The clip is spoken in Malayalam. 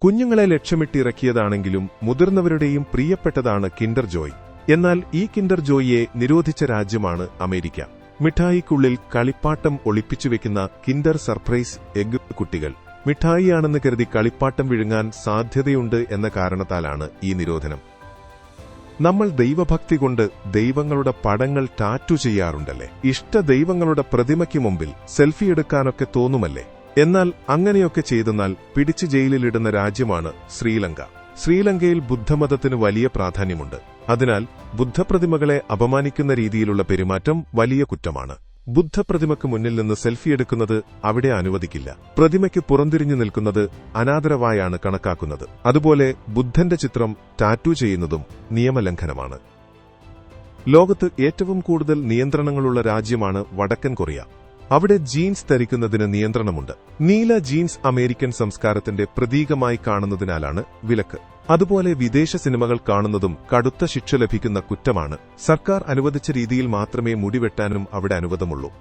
കുഞ്ഞുങ്ങളെ ലക്ഷ്യമിട്ടിറക്കിയതാണെങ്കിലും മുതിർന്നവരുടെയും പ്രിയപ്പെട്ടതാണ് കിൻഡർ ജോയ്. എന്നാൽ ഈ കിൻഡർ ജോയിയെ നിരോധിച്ച രാജ്യമാണ് അമേരിക്ക. മിഠായിക്കുള്ളിൽ കളിപ്പാട്ടം ഒളിപ്പിച്ചുവെക്കുന്ന കിൻഡർ സർപ്രൈസ് എഗ് കുട്ടികൾ മിഠായിയാണെന്ന് കരുതി കളിപ്പാട്ടം വിഴുങ്ങാൻ സാധ്യതയുണ്ട് എന്ന കാരണത്താലാണ് ഈ നിരോധനം. നമ്മൾ ദൈവഭക്തി കൊണ്ട് ദൈവങ്ങളുടെ പടങ്ങൾ ടാറ്റു ചെയ്യാറുണ്ടല്ലേ? ഇഷ്ട ദൈവങ്ങളുടെ പ്രതിമയ്ക്ക് മുമ്പിൽ സെൽഫി എടുക്കാനൊക്കെ തോന്നുമല്ലേ? എന്നാൽ അങ്ങനെയൊക്കെ ചെയ്തെന്നാൽ പിടിച്ചു ജയിലിലിടുന്ന രാജ്യമാണ് ശ്രീലങ്ക. ശ്രീലങ്കയിൽ ബുദ്ധമതത്തിന് വലിയ പ്രാധാന്യമുണ്ട്. അതിനാൽ ബുദ്ധപ്രതിമകളെ അപമാനിക്കുന്ന രീതിയിലുള്ള പെരുമാറ്റം വലിയ കുറ്റമാണ്. ബുദ്ധപ്രതിമയ്ക്ക് മുന്നിൽ നിന്ന് സെൽഫി എടുക്കുന്നത് അവിടെ അനുവദിക്കില്ല. പ്രതിമയ്ക്ക് പുറംതിരിഞ്ഞു നിൽക്കുന്നത് അനാദരവായാണ് കണക്കാക്കുന്നത്. അതുപോലെ ബുദ്ധന്റെ ചിത്രം ടാറ്റു ചെയ്യുന്നതും നിയമലംഘനമാണ്. ലോകത്ത് ഏറ്റവും കൂടുതൽ നിയന്ത്രണങ്ങളുള്ള രാജ്യമാണ് വടക്കൻ കൊറിയ. അവിടെ ജീൻസ് ധരിക്കുന്നതിന് നിയന്ത്രണമുണ്ട്. നീല ജീൻസ് അമേരിക്കൻ സംസ്കാരത്തിന്റെ പ്രതീകമായി കാണുന്നതിനാലാണ് വിലക്ക്. അതുപോലെ വിദേശ സിനിമകൾ കാണുന്നതും കടുത്ത ശിക്ഷ ലഭിക്കുന്ന കുറ്റമാണ്. സർക്കാർ അനുവദിച്ച രീതിയിൽ മാത്രമേ മുടിവെട്ടാനും അവിടെ അനുവദമുള്ളൂ.